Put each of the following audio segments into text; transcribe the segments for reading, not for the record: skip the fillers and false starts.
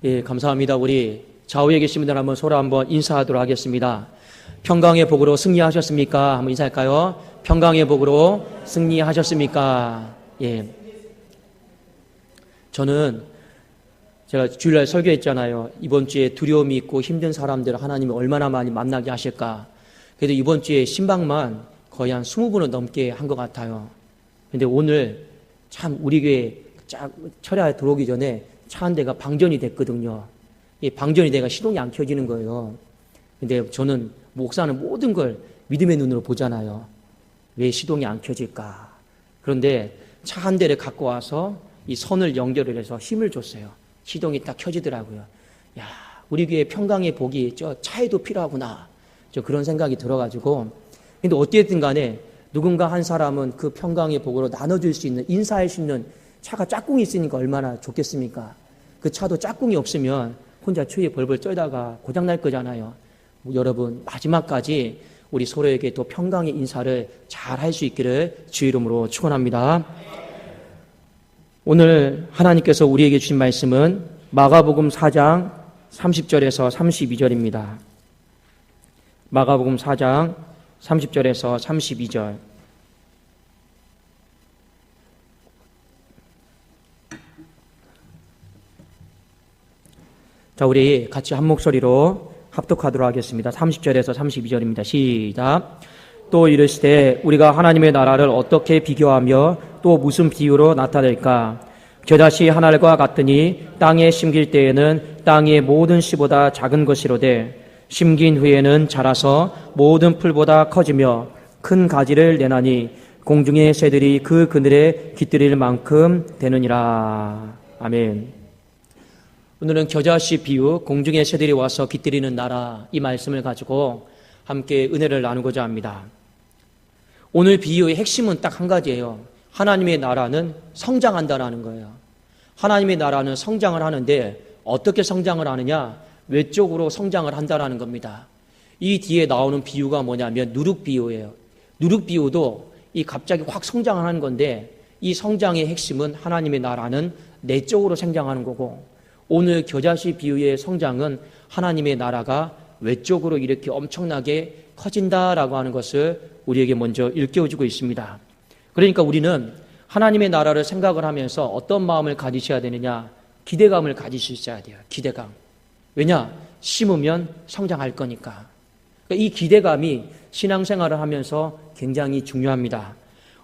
예, 감사합니다. 우리 좌우에 계신 분들 한번 서로 한번 인사하도록 하겠습니다. 평강의 복으로 승리하셨습니까? 한번 인사할까요? 평강의 복으로 승리하셨습니까? 예. 저는 제가 주일날 설교했잖아요. 이번 주에 두려움이 있고 힘든 사람들을 하나님이 얼마나 많이 만나게 하실까. 그래도 이번 주에 신방만 거의 한 20분은 넘게 한 것 같아요. 근데 오늘 참 우리 교회 철야 들어오기 전에 차 한 대가 방전이 됐거든요. 이 방전이 돼가 시동이 안 켜지는 거예요. 근데 저는 목사는 모든 걸 믿음의 눈으로 보잖아요. 왜 시동이 안 켜질까? 그런데 차 한 대를 갖고 와서 이 선을 연결을 해서 힘을 줬어요. 시동이 딱 켜지더라고요. 야, 우리 교회 평강의 복이 저 차에도 필요하구나. 저 그런 생각이 들어가지고. 근데 어쨌든 간에 누군가 한 사람은 그 평강의 복으로 나눠줄 수 있는, 인사할 수 있는 차가 짝꿍이 있으니까 얼마나 좋겠습니까? 그 차도 짝꿍이 없으면 혼자 추위에 벌벌 떨다가 고장날 거잖아요. 여러분, 마지막까지 우리 서로에게 또 평강의 인사를 잘 할 수 있기를 주의 이름으로 축원합니다. 오늘 하나님께서 우리에게 주신 말씀은 마가복음 4장 30절에서 32절입니다. 마가복음 4장 30절에서 32절. 자, 우리 같이 한 목소리로 합독하도록 하겠습니다. 30절에서 32절입니다. 시작. 또 이르시되 우리가 하나님의 나라를 어떻게 비교하며 또 무슨 비유로 나타낼까? 겨자씨 하나가 같으니 땅에 심길 때에는 땅의 모든 씨보다 작은 것이로되 심긴 후에는 자라서 모든 풀보다 커지며 큰 가지를 내나니 공중의 새들이 그 그늘에 깃들일 만큼 되느니라. 아멘. 오늘은 겨자씨 비유, 공중의 새들이 와서 깃들이는 나라, 이 말씀을 가지고 함께 은혜를 나누고자 합니다. 오늘 비유의 핵심은 딱 한 가지예요. 하나님의 나라는 성장한다라는 거예요. 하나님의 나라는 성장을 하는데 어떻게 성장을 하느냐? 외적으로 성장을 한다라는 겁니다. 이 뒤에 나오는 비유가 뭐냐면 누룩 비유예요. 누룩 비유도 이 갑자기 확 성장을 하는 건데 이 성장의 핵심은 하나님의 나라는 내적으로 성장하는 거고, 오늘 겨자씨 비유의 성장은 하나님의 나라가 외적으로 이렇게 엄청나게 커진다라고 하는 것을 우리에게 먼저 일깨워주고 있습니다. 그러니까 우리는 하나님의 나라를 생각을 하면서 어떤 마음을 가지셔야 되느냐? 기대감을 가지셔야 돼요. 기대감. 왜냐? 심으면 성장할 거니까. 그러니까 이 기대감이 신앙생활을 하면서 굉장히 중요합니다.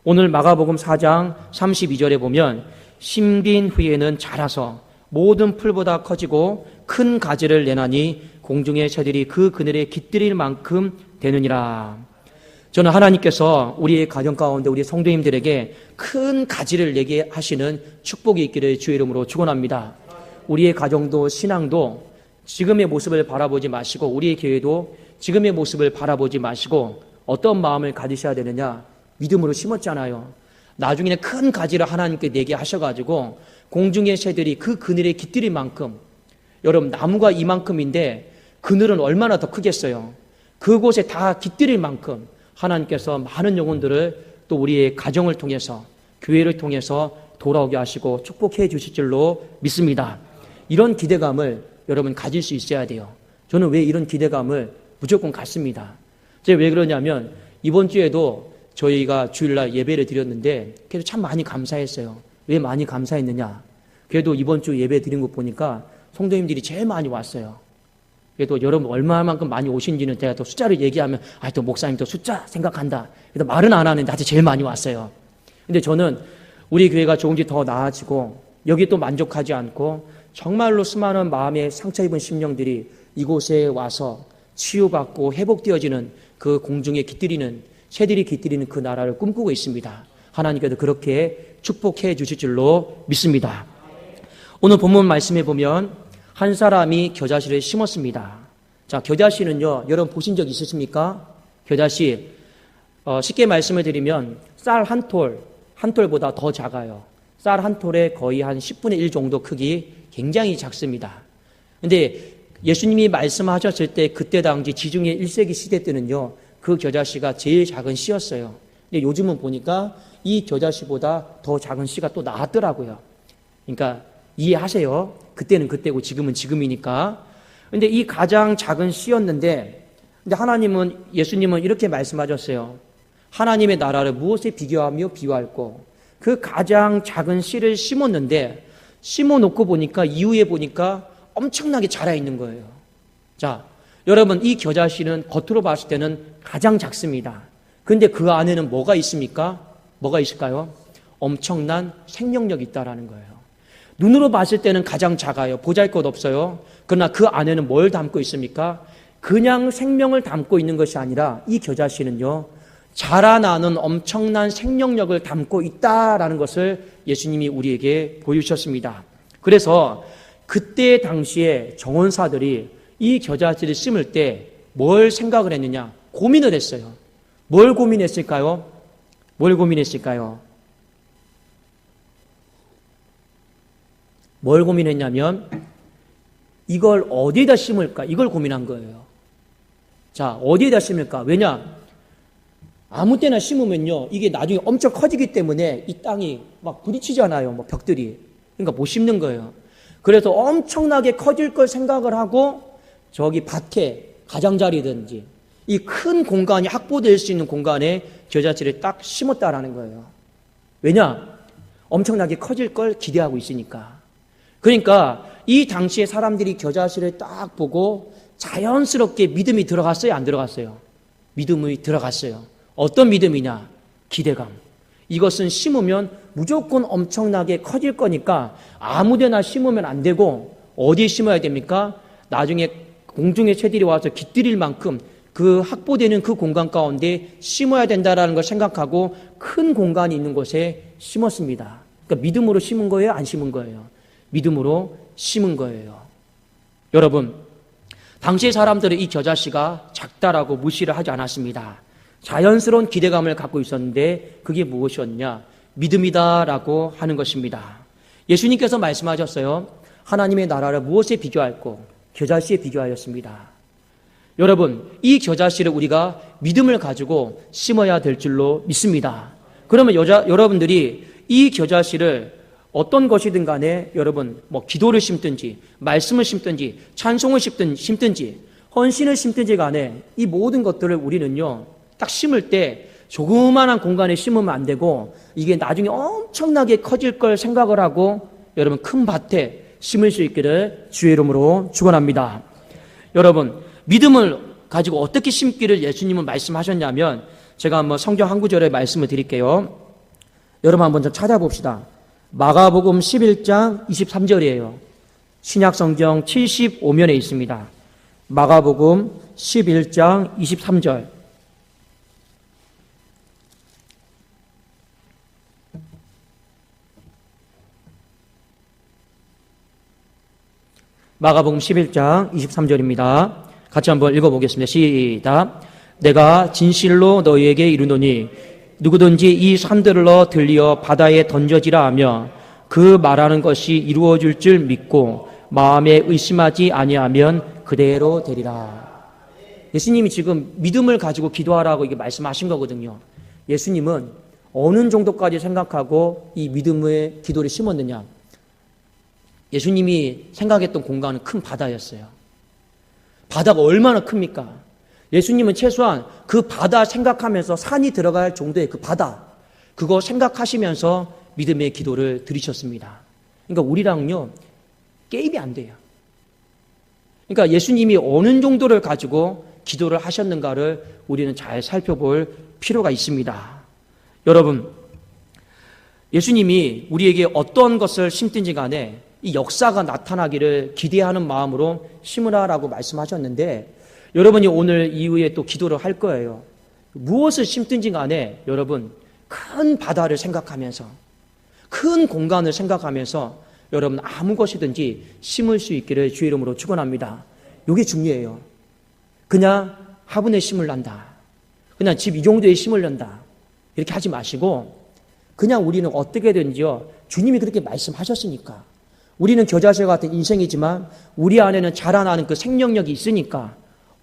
오늘 마가복음 4장 32절에 보면 심긴 후에는 자라서 모든 풀보다 커지고 큰 가지를 내나니 공중의 새들이 그 그늘에 깃들일 만큼 되느니라. 저는 하나님께서 우리의 가정 가운데 우리 성도님들에게 큰 가지를 내게 하시는 축복이 있기를 주의 이름으로 축원합니다. 우리의 가정도 신앙도 지금의 모습을 바라보지 마시고, 우리의 교회도 지금의 모습을 바라보지 마시고 어떤 마음을 가지셔야 되느냐? 믿음으로 심었잖아요. 나중에는 큰 가지를 하나님께 내게 하셔가지고 공중의 새들이 그 그늘에 깃들일 만큼, 여러분 나무가 이만큼인데 그늘은 얼마나 더 크겠어요. 그곳에 다 깃들일 만큼 하나님께서 많은 영혼들을 또 우리의 가정을 통해서, 교회를 통해서 돌아오게 하시고 축복해 주실 줄로 믿습니다. 이런 기대감을 여러분 가질 수 있어야 돼요. 저는 왜 이런 기대감을 무조건 갖습니다. 제가 왜 그러냐면 이번 주에도 저희가 주일날 예배를 드렸는데 그래도 참 많이 감사했어요. 왜 많이 감사했느냐? 그래도 이번 주 예배 드린 거 보니까 성도님들이 제일 많이 왔어요. 그래도 여러분 얼마만큼 많이 오신지는 제가 또 숫자를 얘기하면 또 목사님 또 숫자 생각한다. 그래서 말은 안 하는데 아주 제일 많이 왔어요. 근데 저는 우리 교회가 조금씩 더 나아지고 여기 또 만족하지 않고 정말로 수많은 마음에 상처 입은 심령들이 이곳에 와서 치유받고 회복되어지는 그 공중에 깃들이는 새들이 깃들이는 그 나라를 꿈꾸고 있습니다. 하나님께서 그렇게 축복해 주실 줄로 믿습니다. 오늘 본문 말씀에 보면 한 사람이 겨자씨를 심었습니다. 자, 겨자씨는요, 여러분 보신 적 있으십니까? 겨자씨, 쉽게 말씀을 드리면 쌀 한 톨보다 더 작아요. 쌀 한 톨에 거의 한 10분의 1 정도 크기, 굉장히 작습니다. 근데 예수님이 말씀하셨을 때 그때 당시 지중해 1세기 시대 때는요, 그 겨자씨가 제일 작은 씨였어요. 근데 요즘은 보니까 이 겨자씨보다 더 작은 씨가 또 나왔더라고요. 그러니까 이해하세요? 그때는 그때고 지금은 지금이니까. 근데 이 가장 작은 씨였는데, 근데 예수님은 이렇게 말씀하셨어요. 하나님의 나라를 무엇에 비교하며 비유할꼬? 그 가장 작은 씨를 심었는데, 심어놓고 보니까, 이후에 보니까 엄청나게 자라있는 거예요. 자, 여러분, 이 겨자씨는 겉으로 봤을 때는 가장 작습니다. 근데 그 안에는 뭐가 있습니까? 뭐가 있을까요? 엄청난 생명력이 있다라는 거예요. 눈으로 봤을 때는 가장 작아요. 보잘것없어요. 그러나 그 안에는 뭘 담고 있습니까? 그냥 생명을 담고 있는 것이 아니라 이 겨자씨는요, 자라나는 엄청난 생명력을 담고 있다라는 것을 예수님이 우리에게 보여주셨습니다. 그래서 그때 당시에 정원사들이 이 겨자씨를 심을 때 뭘 생각을 했느냐? 고민을 했어요. 뭘 고민했을까요? 뭘 고민했을까요? 뭘 고민했냐면 이걸 어디에다 심을까? 이걸 고민한 거예요. 자, 어디에다 심을까? 왜냐? 아무 때나 심으면요, 이게 나중에 엄청 커지기 때문에 이 땅이 막 부딪히잖아요. 뭐 벽들이. 그러니까 못 심는 거예요. 그래서 엄청나게 커질 걸 생각을 하고 저기 밭에 가장자리든지 이 큰 공간이 확보될 수 있는 공간에 겨자씨를 딱 심었다라는 거예요. 왜냐? 엄청나게 커질 걸 기대하고 있으니까. 그러니까 이 당시에 사람들이 겨자씨를 딱 보고 자연스럽게 믿음이 들어갔어요? 안 들어갔어요? 믿음이 들어갔어요. 어떤 믿음이냐? 기대감. 이것은 심으면 무조건 엄청나게 커질 거니까 아무데나 심으면 안 되고 어디에 심어야 됩니까? 나중에 공중의 새들이 와서 깃들일 만큼 그 확보되는 그 공간 가운데 심어야 된다라는 걸 생각하고 큰 공간이 있는 곳에 심었습니다. 그러니까 믿음으로 심은 거예요? 안 심은 거예요? 믿음으로 심은 거예요. 여러분, 당시의 사람들은 이 겨자씨가 작다라고 무시를 하지 않았습니다. 자연스러운 기대감을 갖고 있었는데 그게 무엇이었냐? 믿음이다라고 하는 것입니다. 예수님께서 말씀하셨어요. 하나님의 나라를 무엇에 비교할꼬? 겨자씨에 비교하였습니다. 여러분, 이 겨자씨를 우리가 믿음을 가지고 심어야 될 줄로 믿습니다. 그러면 여러분들이 이 겨자씨를 어떤 것이든 간에 여러분 뭐 기도를 심든지 말씀을 심든지 찬송을 심든지 헌신을 심든지 간에 이 모든 것들을 우리는요 딱 심을 때 조그마한 공간에 심으면 안 되고 이게 나중에 엄청나게 커질 걸 생각을 하고 여러분 큰 밭에 심을 수 있기를 주의 이름으로 축원합니다. 여러분, 믿음을 가지고 어떻게 심기를 예수님은 말씀하셨냐면 제가 한번 성경 한 구절의 말씀을 드릴게요. 여러분 한번 좀 찾아봅시다. 마가복음 11장 23절이에요. 신약성경 75면에 있습니다. 마가복음 11장 23절. 마가복음 11장 23절입니다. 같이 한번 읽어보겠습니다. 시작. 내가 진실로 너희에게 이르노니 누구든지 이 산들러 들리어 바다에 던져지라 하며 그 말하는 것이 이루어질 줄 믿고 마음에 의심하지 아니하면 그대로 되리라. 예수님이 지금 믿음을 가지고 기도하라고 이게 말씀하신 거거든요. 예수님은 어느 정도까지 생각하고 이 믿음의 기도를 심었느냐? 예수님이 생각했던 공간은 큰 바다였어요. 바다가 얼마나 큽니까? 예수님은 최소한 그 바다 생각하면서 산이 들어갈 정도의 그 바다, 그거 생각하시면서 믿음의 기도를 드리셨습니다. 그러니까 우리랑요, 게임이 안 돼요. 그러니까 예수님이 어느 정도를 가지고 기도를 하셨는가를 우리는 잘 살펴볼 필요가 있습니다. 여러분, 예수님이 우리에게 어떤 것을 심든지 간에 이 역사가 나타나기를 기대하는 마음으로 심으라라고 말씀하셨는데 여러분이 오늘 이후에 또 기도를 할 거예요. 무엇을 심든지 간에 여러분 큰 바다를 생각하면서 큰 공간을 생각하면서 여러분 아무 것이든지 심을 수 있기를 주의 이름으로 축원합니다. 이게 중요해요. 그냥 화분에 심으란다. 그냥 집 이 정도에 심으란다. 이렇게 하지 마시고 그냥 우리는 어떻게든지요. 주님이 그렇게 말씀하셨으니까. 우리는 겨자씨 같은 인생이지만 우리 안에는 자라나는 그 생명력이 있으니까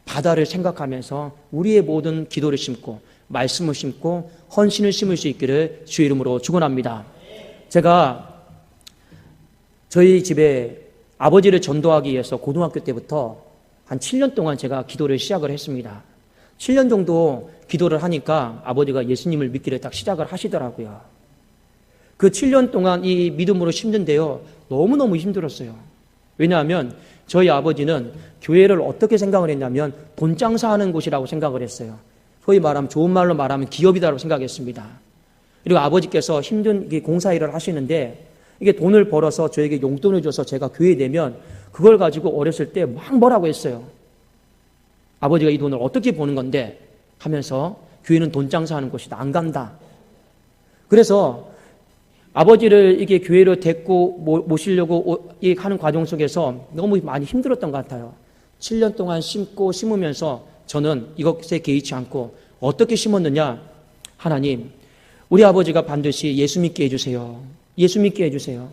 바다를 생각하면서 우리의 모든 기도를 심고 말씀을 심고 헌신을 심을 수 있기를 주의 이름으로 축원합니다. 제가 저희 집에 아버지를 전도하기 위해서 고등학교 때부터 한 7년 동안 제가 기도를 시작을 했습니다. 7년 정도 기도를 하니까 아버지가 예수님을 믿기를 딱 시작을 하시더라고요. 그 7년 동안 이 믿음으로 힘든데요. 너무너무 힘들었어요. 왜냐하면 저희 아버지는 교회를 어떻게 생각을 했냐면 돈 장사하는 곳이라고 생각을 했어요. 소위 말하면 좋은 말로 말하면 기업이다라고 생각했습니다. 그리고 아버지께서 힘든 공사일을 하시는데 이게 돈을 벌어서 저에게 용돈을 줘서 제가 교회에 내면 그걸 가지고 어렸을 때 막 뭐라고 했어요. 아버지가 이 돈을 어떻게 버는 건데 하면서 교회는 돈 장사하는 곳이다. 안 간다. 그래서 아버지를 이게 교회로 데리고 모시려고 하는 과정 속에서 너무 많이 힘들었던 것 같아요. 7년 동안 심으면서 저는 이것에 개의치 않고 어떻게 심었느냐. 하나님, 우리 아버지가 반드시 예수 믿게 해주세요. 예수 믿게 해주세요.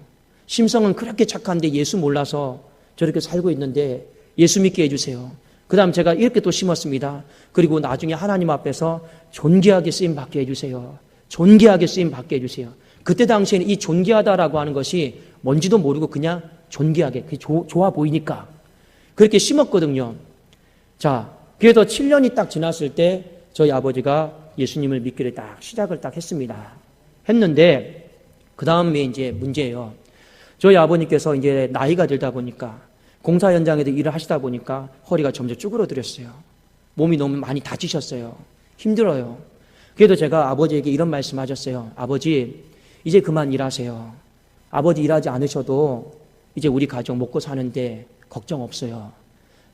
심성은 그렇게 착한데 예수 몰라서 저렇게 살고 있는데 예수 믿게 해주세요. 그 다음 제가 이렇게 또 심었습니다. 그리고 나중에 하나님 앞에서 존귀하게 쓰임 받게 해주세요. 존귀하게 쓰임 받게 해주세요. 그때 당시에는 이 존귀하다라고 하는 것이 뭔지도 모르고 그냥 존귀하게, 좋아 보이니까 그렇게 심었거든요. 자, 그래서 7년이 딱 지났을 때 저희 아버지가 예수님을 믿기를 딱 시작을 딱 했습니다. 했는데 그 다음에 이제 문제예요. 저희 아버님께서 이제 나이가 들다 보니까 공사 현장에도 일을 하시다 보니까 허리가 점점 쭈그러들었어요. 몸이 너무 많이 다치셨어요. 힘들어요. 그래도 제가 아버지에게 이런 말씀 하셨어요. 아버지, 이제 그만 일하세요. 아버지 일하지 않으셔도 이제 우리 가족 먹고 사는데 걱정 없어요.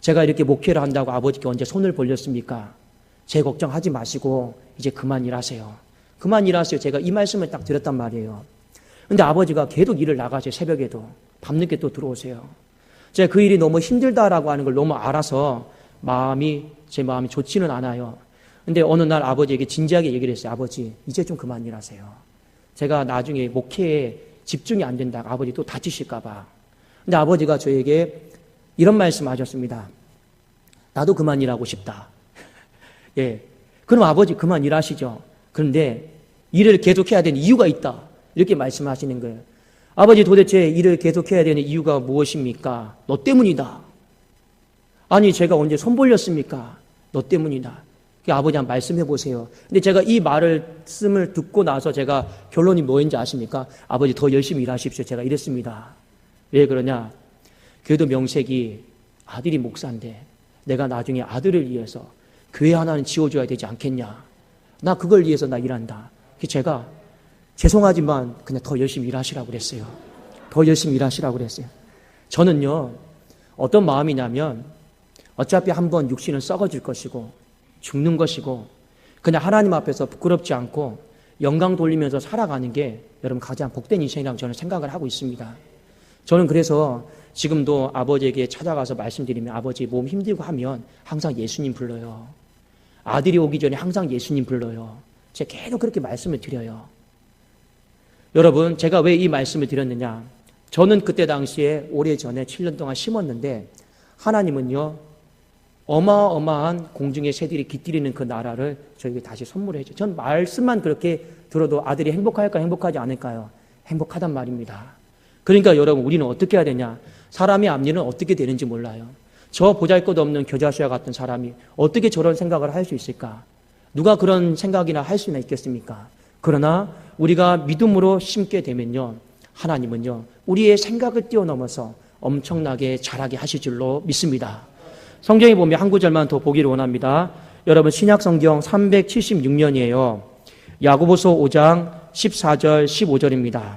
제가 이렇게 목회를 한다고 아버지께 언제 손을 벌렸습니까? 제 걱정하지 마시고 이제 그만 일하세요. 그만 일하세요. 제가 이 말씀을 딱 드렸단 말이에요. 근데 아버지가 계속 일을 나가세요. 새벽에도. 밤늦게 또 들어오세요. 제가 그 일이 너무 힘들다라고 하는 걸 너무 알아서 제 마음이 좋지는 않아요. 근데 어느 날 아버지에게 진지하게 얘기를 했어요. 아버지, 이제 좀 그만 일하세요. 제가 나중에 목회에 집중이 안 된다. 아버지 또 다치실까봐. 근데 아버지가 저에게 이런 말씀 하셨습니다. 나도 그만 일하고 싶다. 예. 그럼 아버지 그만 일하시죠. 그런데 일을 계속해야 되는 이유가 있다. 이렇게 말씀하시는 거예요. 아버지 도대체 일을 계속해야 되는 이유가 무엇입니까? 너 때문이다. 아니 제가 언제 손 벌렸습니까? 너 때문이다. 아버지 한번 말씀해 보세요. 근데 제가 이 말씀을 듣고 나서 제가 결론이 뭐인지 아십니까? 아버지 더 열심히 일하십시오. 제가 이랬습니다. 왜 그러냐? 그래도 명색이 아들이 목사인데 내가 나중에 아들을 위해서 교회 하나는 지어줘야 되지 않겠냐? 나 그걸 위해서 나 일한다. 제가 죄송하지만 그냥 더 열심히 일하시라고 그랬어요. 더 열심히 일하시라고 그랬어요. 저는요, 어떤 마음이냐면 어차피 한번 육신은 썩어질 것이고 죽는 것이고 그냥 하나님 앞에서 부끄럽지 않고 영광 돌리면서 살아가는 게 여러분 가장 복된 인생이라고 저는 생각을 하고 있습니다. 저는 그래서 지금도 아버지에게 찾아가서 말씀드리면 아버지 몸 힘들고 하면 항상 예수님 불러요. 아들이 오기 전에 항상 예수님 불러요. 제가 계속 그렇게 말씀을 드려요. 여러분, 제가 왜 이 말씀을 드렸느냐? 저는 그때 당시에 오래전에 7년 동안 심었는데 하나님은요, 어마어마한 공중의 새들이 깃들이는 그 나라를 저에게 다시 선물해 줘요. 전 말씀만 그렇게 들어도 아들이 행복할까요? 행복하지 않을까요? 행복하단 말입니다. 그러니까 여러분, 우리는 어떻게 해야 되냐? 사람의 앞일은 어떻게 되는지 몰라요. 저 보잘것없는 겨자씨와 같은 사람이 어떻게 저런 생각을 할 수 있을까? 누가 그런 생각이나 할 수나 있겠습니까? 그러나 우리가 믿음으로 심게 되면요, 하나님은요, 우리의 생각을 뛰어넘어서 엄청나게 자라게 하실 줄로 믿습니다. 성경에 보면 한 구절만 더 보기를 원합니다. 여러분, 신약성경 376년이에요. 야고보서 5장 14절 15절입니다.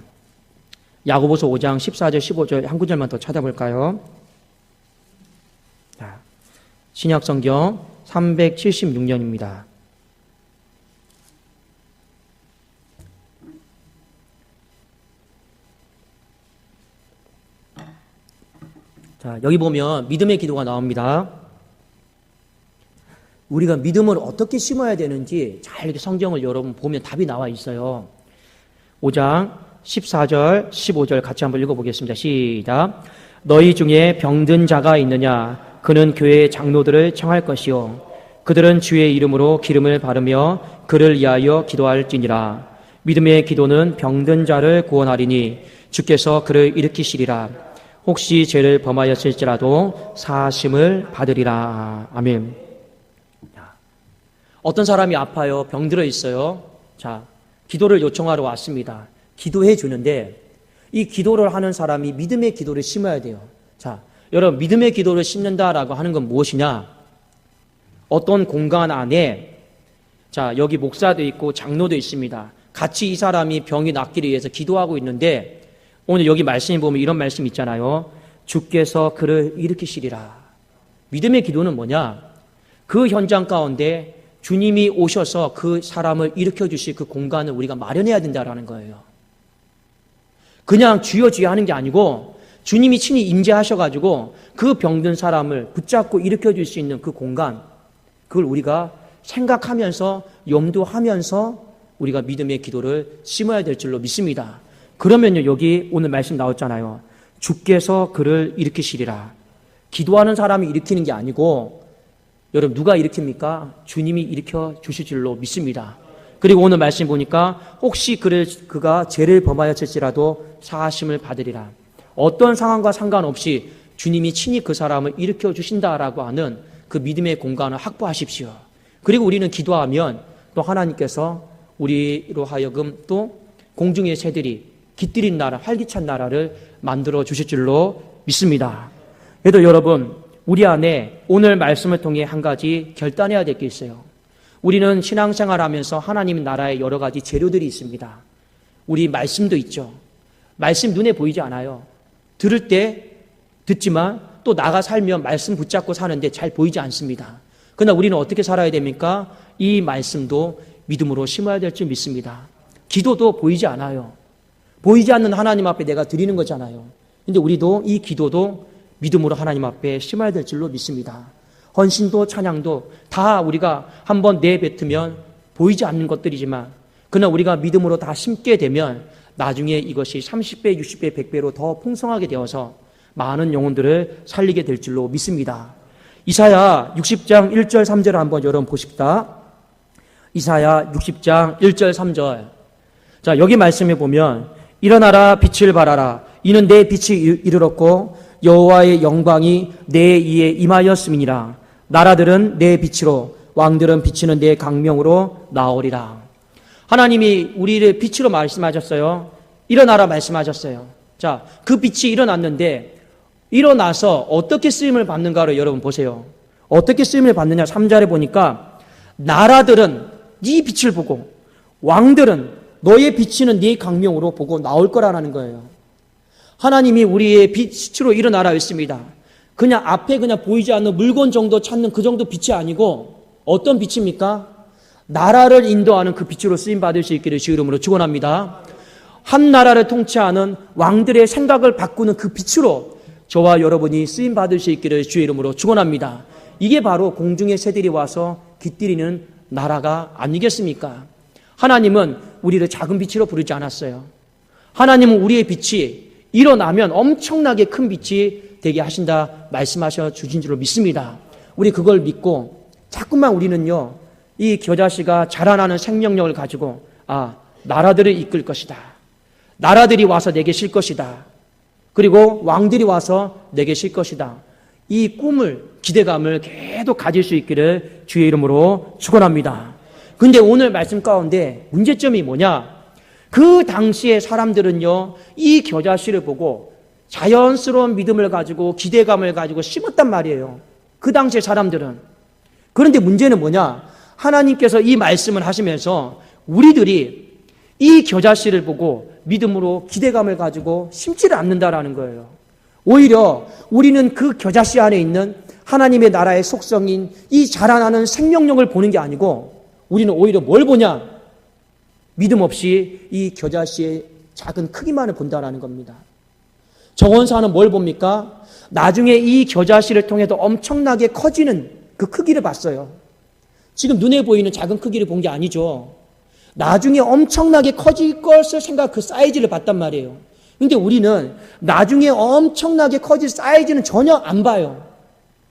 야고보서 5장 14절 15절 한 구절만 더 찾아볼까요? 자, 신약성경 376년입니다. 자, 여기 보면 믿음의 기도가 나옵니다. 우리가 믿음을 어떻게 심어야 되는지 잘 이렇게 성경을 여러분 보면 답이 나와 있어요. 5장 14절, 15절 같이 한번 읽어보겠습니다. 시작. 너희 중에 병든 자가 있느냐? 그는 교회의 장로들을 청할 것이요. 그들은 주의 이름으로 기름을 바르며 그를 위하여 기도할지니라. 믿음의 기도는 병든 자를 구원하리니 주께서 그를 일으키시리라. 혹시 죄를 범하였을지라도 사하심을 받으리라. 아멘. 어떤 사람이 아파요. 병들어 있어요. 자, 기도를 요청하러 왔습니다. 기도해 주는데 이 기도를 하는 사람이 믿음의 기도를 심어야 돼요. 자, 여러분, 믿음의 기도를 심는다라고 하는 건 무엇이냐? 어떤 공간 안에, 자, 여기 목사도 있고 장로도 있습니다. 같이 이 사람이 병이 낫기를 위해서 기도하고 있는데, 오늘 여기 말씀에 보면 이런 말씀 있잖아요. 주께서 그를 일으키시리라. 믿음의 기도는 뭐냐? 그 현장 가운데 주님이 오셔서 그 사람을 일으켜 주실 그 공간을 우리가 마련해야 된다라는 거예요. 그냥 주여 주여 하는 게 아니고 주님이 친히 임재하셔가지고 그 병든 사람을 붙잡고 일으켜 줄 수 있는 그 공간, 그걸 우리가 생각하면서 염두하면서 우리가 믿음의 기도를 심어야 될 줄로 믿습니다. 그러면요, 여기 오늘 말씀 나왔잖아요. 주께서 그를 일으키시리라. 기도하는 사람이 일으키는 게 아니고, 여러분, 누가 일으킵니까? 주님이 일으켜 주실 줄로 믿습니다. 그리고 오늘 말씀 보니까 혹시 그가 죄를 범하였을지라도 사하심을 받으리라. 어떤 상황과 상관없이 주님이 친히 그 사람을 일으켜 주신다라고 하는 그 믿음의 공간을 확보하십시오. 그리고 우리는 기도하면 또 하나님께서 우리로 하여금 또 공중의 새들이 깃들인 나라, 활기찬 나라를 만들어 주실 줄로 믿습니다. 그래도 여러분, 우리 안에 오늘 말씀을 통해 한 가지 결단해야 될 게 있어요. 우리는 신앙생활 하면서 하나님 나라의 여러 가지 재료들이 있습니다. 우리 말씀도 있죠. 말씀 눈에 보이지 않아요. 들을 때 듣지만 또 나가 살면 말씀 붙잡고 사는데 잘 보이지 않습니다. 그러나 우리는 어떻게 살아야 됩니까? 이 말씀도 믿음으로 심어야 될 줄 믿습니다. 기도도 보이지 않아요. 보이지 않는 하나님 앞에 내가 드리는 거잖아요. 근데 우리도 이 기도도 믿음으로 하나님 앞에 심어야 될 줄로 믿습니다. 헌신도 찬양도 다 우리가 한번 내뱉으면 보이지 않는 것들이지만 그러나 우리가 믿음으로 다 심게 되면 나중에 이것이 30배, 60배, 100배로 더 풍성하게 되어서 많은 영혼들을 살리게 될 줄로 믿습니다. 이사야 60장 1절 3절을 한번 여러분 보십시다. 이사야 60장 1절 3절. 자, 여기 말씀에 보면 일어나라 빛을 발하라. 이는 내 빛이 이르렀고 여호와의 영광이 내 위에 임하였음이니라. 나라들은 내 빛으로 왕들은 비치는 내 강명으로 나오리라. 하나님이 우리를 빛으로 말씀하셨어요. 일어나라 말씀하셨어요. 자, 그 빛이 일어났는데 일어나서 어떻게 쓰임을 받는가를 여러분 보세요. 어떻게 쓰임을 받느냐 3절에 보니까 나라들은 네 빛을 보고 왕들은 너의 비치는 네 강명으로 보고 나올 거라는 거예요. 하나님이 우리의 빛으로 일어나라 했습니다. 그냥 앞에 그냥 보이지 않는 물건 정도 찾는 그 정도 빛이 아니고 어떤 빛입니까? 나라를 인도하는 그 빛으로 쓰임받을 수 있기를 주 이름으로 축원합니다. 한 나라를 통치하는 왕들의 생각을 바꾸는 그 빛으로 저와 여러분이 쓰임받을 수 있기를 주의 이름으로 축원합니다. 이게 바로 공중의 새들이 와서 깃들이는 나라가 아니겠습니까? 하나님은 우리를 작은 빛으로 부르지 않았어요. 하나님은 우리의 빛이 일어나면 엄청나게 큰 빛이 되게 하신다 말씀하셔 주신 줄로 믿습니다. 우리 그걸 믿고 자꾸만 우리는요, 이 겨자씨가 자라나는 생명력을 가지고 나라들을 이끌 것이다. 나라들이 와서 내게 쉴 것이다. 그리고 왕들이 와서 내게 쉴 것이다. 이 꿈을, 기대감을 계속 가질 수 있기를 주의 이름으로 축원합니다. 근데 오늘 말씀 가운데 문제점이 뭐냐? 그 당시의 사람들은요, 이 겨자씨를 보고 자연스러운 믿음을 가지고 기대감을 가지고 심었단 말이에요. 그 당시의 사람들은. 그런데 문제는 뭐냐? 하나님께서 이 말씀을 하시면서 우리들이 이 겨자씨를 보고 믿음으로 기대감을 가지고 심지를 않는다라는 거예요. 오히려 우리는 그 겨자씨 안에 있는 하나님의 나라의 속성인 이 자라나는 생명력을 보는 게 아니고 우리는 오히려 뭘 보냐? 믿음 없이 이 겨자씨의 작은 크기만을 본다라는 겁니다. 정원사는 뭘 봅니까? 나중에 이 겨자씨를 통해서 엄청나게 커지는 그 크기를 봤어요. 지금 눈에 보이는 작은 크기를 본 게 아니죠. 나중에 엄청나게 커질 것을 생각 그 사이즈를 봤단 말이에요. 근데 우리는 나중에 엄청나게 커질 사이즈는 전혀 안 봐요.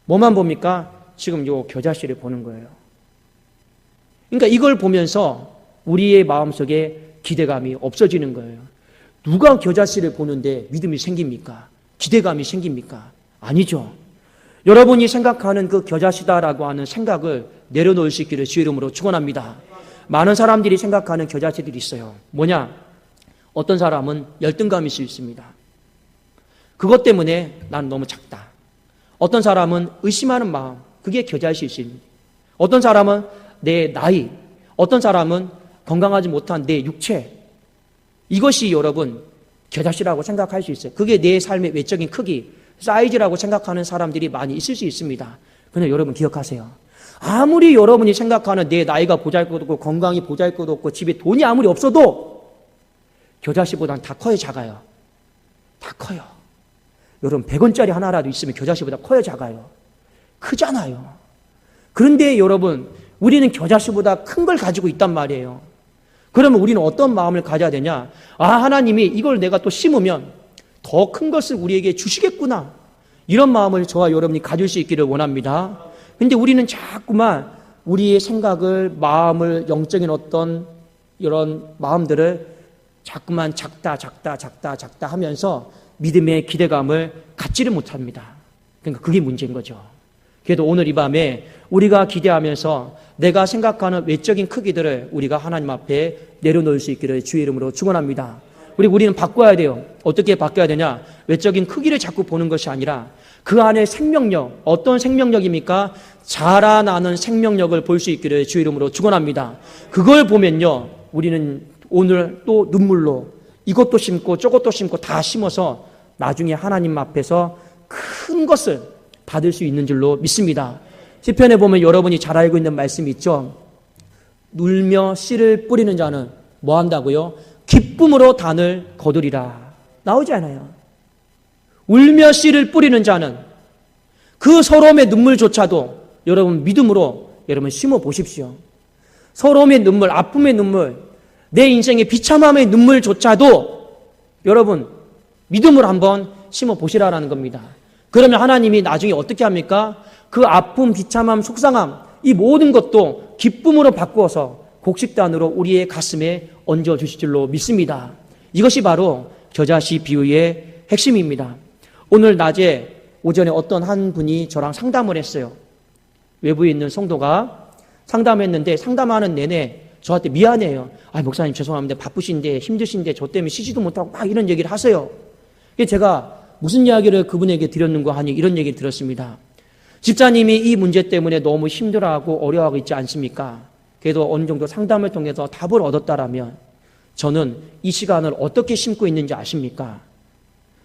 뭐만 봅니까? 지금 요 겨자씨를 보는 거예요. 그러니까 이걸 보면서 우리의 마음속에 기대감이 없어지는 거예요. 누가 겨자씨를 보는데 믿음이 생깁니까? 기대감이 생깁니까? 아니죠. 여러분이 생각하는 그 겨자씨다라고 하는 생각을 내려놓을 수 있기를 주의 이름으로 축원합니다. 많은 사람들이 생각하는 겨자씨들이 있어요. 뭐냐? 어떤 사람은 열등감일 수 있습니다. 그것 때문에 나는 너무 작다. 어떤 사람은 의심하는 마음, 그게 겨자씨일 수 있습니다. 어떤 사람은 내 나이, 어떤 사람은 건강하지 못한 내 육체, 이것이 여러분 겨자씨라고 생각할 수 있어요. 그게 내 삶의 외적인 크기, 사이즈라고 생각하는 사람들이 많이 있을 수 있습니다. 그런데 여러분 기억하세요. 아무리 여러분이 생각하는 내 나이가 보잘것없고 건강이 보잘것없고 집에 돈이 아무리 없어도 겨자씨보다는 다 커요, 작아요? 다 커요. 여러분 100원짜리 하나라도 있으면 겨자씨보다 커요, 작아요? 크잖아요. 그런데 여러분 우리는 겨자씨보다 큰 걸 가지고 있단 말이에요. 그러면 우리는 어떤 마음을 가져야 되냐? 하나님이 이걸 내가 또 심으면 더 큰 것을 우리에게 주시겠구나. 이런 마음을 저와 여러분이 가질 수 있기를 원합니다. 근데 우리는 자꾸만 우리의 생각을, 마음을, 영적인 어떤 이런 마음들을 자꾸만 작다 하면서 믿음의 기대감을 갖지를 못합니다. 그러니까 그게 문제인 거죠. 그래도 오늘 이 밤에 우리가 기대하면서 내가 생각하는 외적인 크기들을 우리가 하나님 앞에 내려놓을 수 있기를 주의 이름으로 축원합니다. 우리는 바꿔야 돼요. 어떻게 바꿔야 되냐? 외적인 크기를 자꾸 보는 것이 아니라 그 안에 생명력, 어떤 생명력입니까? 자라나는 생명력을 볼 수 있기를 주의 이름으로 축원합니다. 그걸 보면요, 우리는 오늘 또 눈물로 이것도 심고 저것도 심고 다 심어서 나중에 하나님 앞에서 큰 것을 받을 수 있는 줄로 믿습니다. 시편에 보면 여러분이 잘 알고 있는 말씀이 있죠. 울며 씨를 뿌리는 자는 뭐 한다고요? 기쁨으로 단을 거두리라. 나오지 않아요. 울며 씨를 뿌리는 자는 그 서러움의 눈물조차도 여러분 믿음으로 여러분 심어 보십시오. 서러움의 눈물, 아픔의 눈물, 내 인생의 비참함의 눈물조차도 여러분 믿음으로 한번 심어 보시라라는 겁니다. 그러면 하나님이 나중에 어떻게 합니까? 그 아픔, 비참함, 속상함 이 모든 것도 기쁨으로 바꾸어서 곡식단으로 우리의 가슴에 얹어주실 줄로 믿습니다. 이것이 바로 겨자씨 비유의 핵심입니다. 오늘 낮에 오전에 어떤 한 분이 저랑 상담을 했어요. 외부에 있는 성도가 상담했는데 상담하는 내내 저한테 미안해요. 목사님 죄송합니다. 바쁘신데 힘드신데 저 때문에 쉬지도 못하고 막 이런 얘기를 하세요. 제가 무슨 이야기를 그분에게 드렸는가 하니 이런 얘기를 들었습니다. 집사님이 이 문제 때문에 너무 힘들어하고 어려워하고 있지 않습니까? 그래도 어느 정도 상담을 통해서 답을 얻었다라면 저는 이 시간을 어떻게 심고 있는지 아십니까?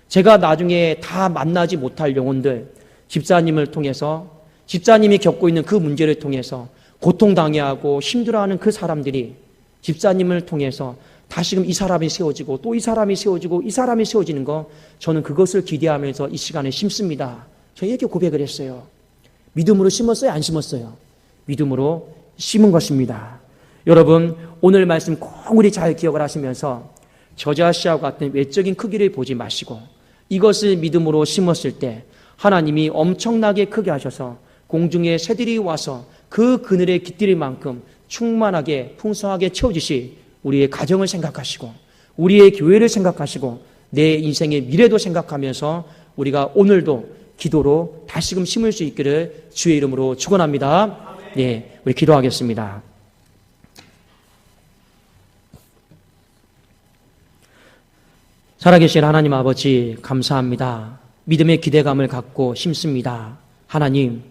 제가 나중에 다 만나지 못할 영혼들, 집사님을 통해서 집사님이 겪고 있는 그 문제를 통해서 고통당해하고 힘들어하는 그 사람들이 집사님을 통해서 다시금 이 사람이 세워지고 또 이 사람이 세워지고 이 사람이 세워지는 거 저는 그것을 기대하면서 이 시간에 심습니다. 저에게 고백을 했어요. 믿음으로 심었어요? 안 심었어요? 믿음으로 심은 것입니다. 여러분 오늘 말씀 꼭 우리 잘 기억을 하시면서 겨자씨와 같은 외적인 크기를 보지 마시고 이것을 믿음으로 심었을 때 하나님이 엄청나게 크게 하셔서 공중의 새들이 와서 그 그늘에 깃들일 만큼 충만하게 풍성하게 채워주시 우리의 가정을 생각하시고 우리의 교회를 생각하시고 내 인생의 미래도 생각하면서 우리가 오늘도 기도로 다시금 심을 수 있기를 주의 이름으로 축원합니다. 네, 우리 기도하겠습니다. 살아계신 하나님 아버지 감사합니다. 믿음의 기대감을 갖고 심습니다. 하나님은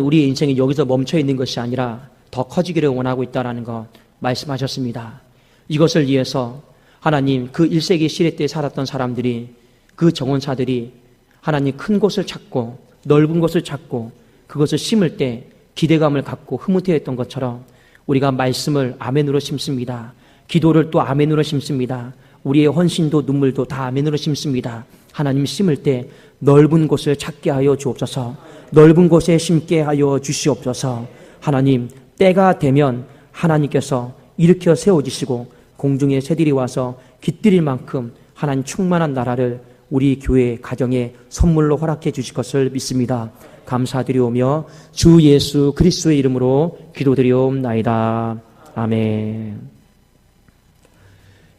우리의 인생이 여기서 멈춰 있는 것이 아니라 더 커지기를 원하고 있다는 것 말씀하셨습니다. 이것을 위해서 하나님 그 1세기 시대 때 살았던 사람들이 그 정원사들이 하나님 큰 곳을 찾고 넓은 곳을 찾고 그것을 심을 때 기대감을 갖고 흐뭇해했던 것처럼 우리가 말씀을 아멘으로 심습니다. 기도를 또 아멘으로 심습니다. 우리의 헌신도 눈물도 다 아멘으로 심습니다. 하나님 심을 때 넓은 곳을 찾게 하여 주옵소서. 넓은 곳에 심게 하여 주시옵소서. 하나님 때가 되면 하나님께서 일으켜 세워주시고 공중의 새들이 와서 깃들일 만큼 하나님 충만한 나라를 우리 교회 가정에 선물로 허락해 주실 것을 믿습니다. 감사드리오며 주 예수 그리스도의 이름으로 기도드리옵나이다. 아멘.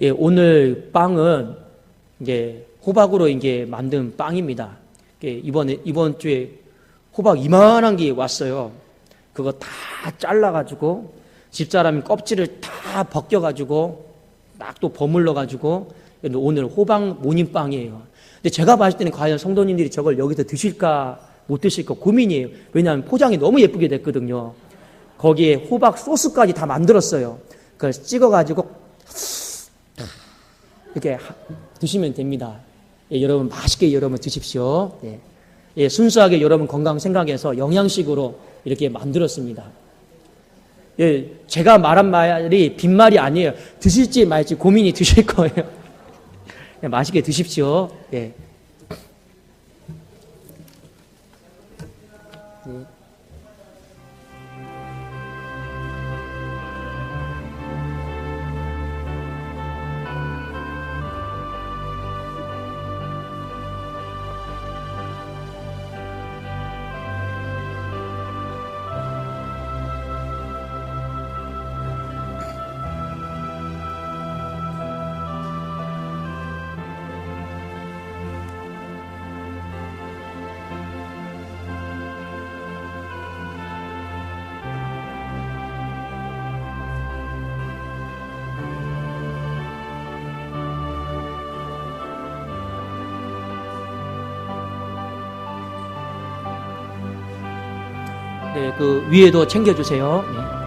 예, 오늘 빵은 이제 호박으로 이제 만든 빵입니다. 예, 이번 주에 호박 이만한 게 왔어요. 그거 다 잘라가지고 집사람이 껍질을 다 벗겨가지고 막 또 버물러가지고 오늘 호박 모닝빵이에요. 근데 제가 봤을 때는 과연 성도님들이 저걸 여기서 드실까 못 드실까 고민이에요. 왜냐하면 포장이 너무 예쁘게 됐거든요. 거기에 호박 소스까지 다 만들었어요. 그걸 찍어가지고 이렇게 드시면 됩니다. 예, 여러분 맛있게 여러분 드십시오. 예. 예, 순수하게 여러분 건강 생각해서 영양식으로 이렇게 만들었습니다. 예, 제가 말한 말이 빈말이 아니에요. 드실지 말지 고민이 드실 거예요. 예, 맛있게 드십시오. 예. 예. 네, 그 위에도 챙겨주세요. 네.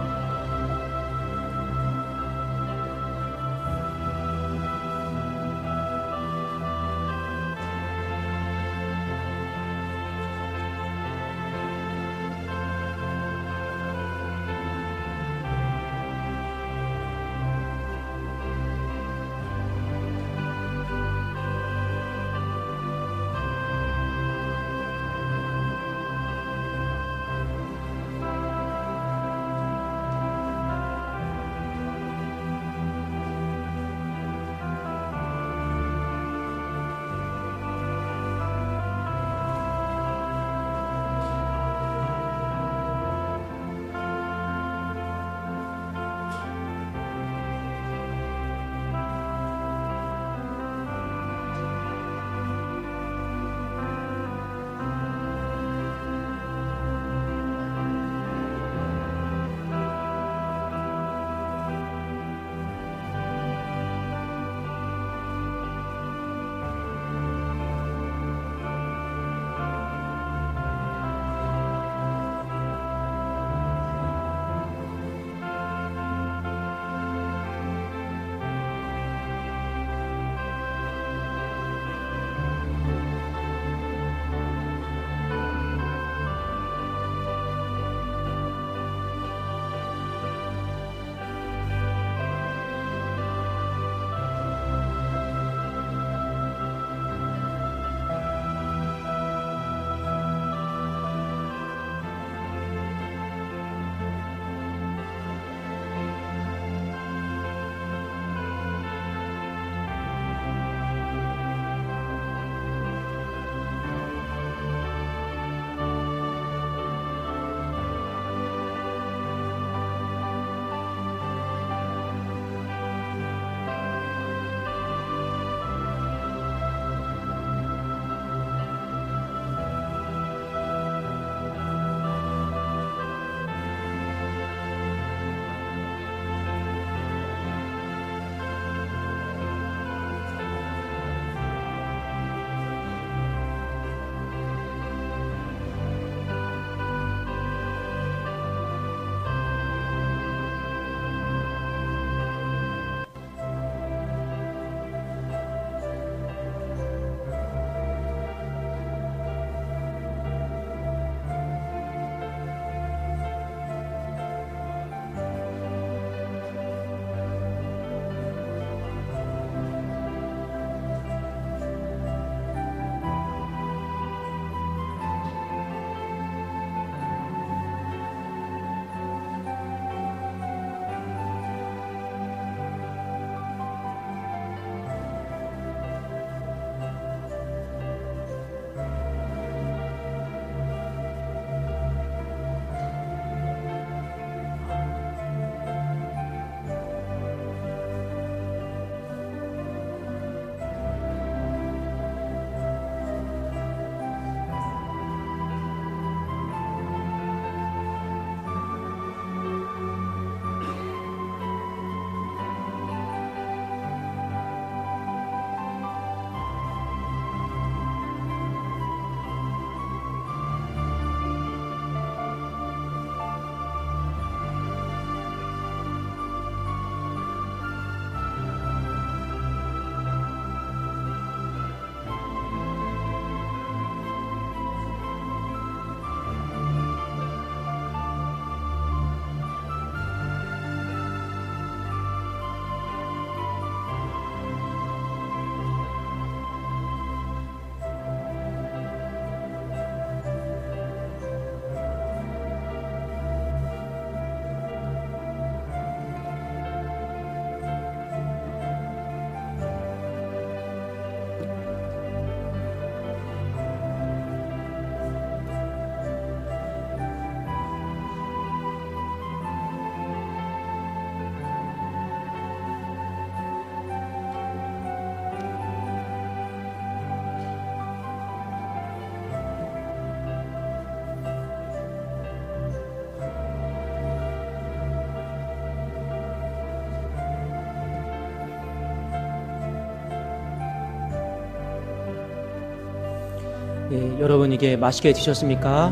네, 여러분 이게 맛있게 드셨습니까?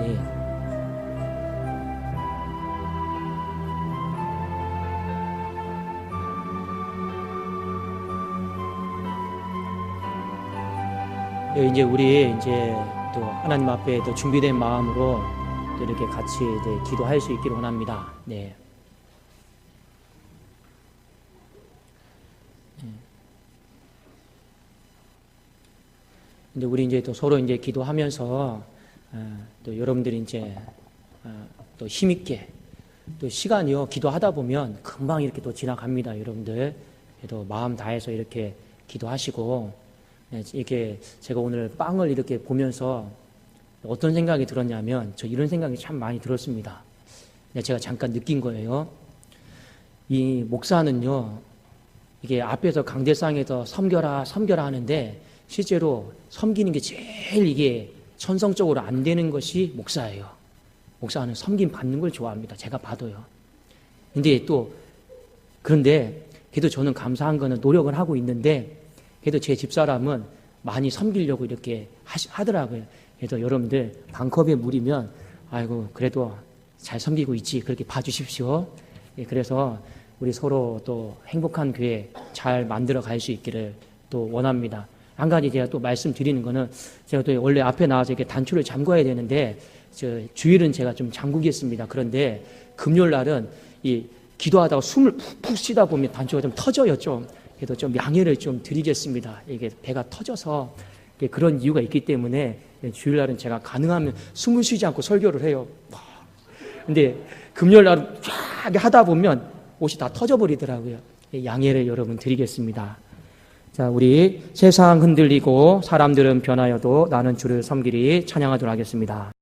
네. 네, 이제 우리 이제 또 하나님 앞에 또 준비된 마음으로 또 이렇게 같이 기도할 수 있기를 원합니다. 네. 근데 우리 이제 또 서로 이제 기도하면서 또 여러분들이 이제 또 힘있게 또 시간이요 기도하다 보면 금방 이렇게 또 지나갑니다. 여러분들 그래도 마음 다해서 이렇게 기도하시고 이렇게 제가 오늘 빵을 이렇게 보면서 어떤 생각이 들었냐면 저 이런 생각이 참 많이 들었습니다. 제가 잠깐 느낀 거예요. 이 목사는요 이게 앞에서 강대상에서 섬겨라 하는데 실제로 섬기는 게 제일 이게 천성적으로 안 되는 것이 목사예요. 목사는 섬김 받는 걸 좋아합니다. 제가 봐도요. 그런데 그래도 저는 감사한 거는 노력을 하고 있는데 그래도 제 집사람은 많이 섬기려고 이렇게 하더라고요. 그래서 여러분들 반컵에 물이면 아이고 그래도 잘 섬기고 있지 그렇게 봐주십시오. 그래서 우리 서로 또 행복한 교회 잘 만들어 갈 수 있기를 또 원합니다. 한 가지 제가 또 말씀드리는 거는 제가 또 원래 앞에 나와서 이렇게 단추를 잠궈야 되는데 주일은 제가 좀 잠그겠습니다. 그런데 금요일 날은 이 기도하다가 숨을 푹 쉬다 보면 단추가 좀 터져요. 그래도 좀 양해를 좀 드리겠습니다. 이게 배가 터져서 그런 이유가 있기 때문에 주일 날은 제가 가능하면 숨을 쉬지 않고 설교를 해요. 근데 금요일 날은 쫙 하다 보면 옷이 다 터져버리더라고요. 양해를 여러분 드리겠습니다. 자, 우리 세상 흔들리고 사람들은 변하여도 나는 주를 섬기리 찬양하도록 하겠습니다.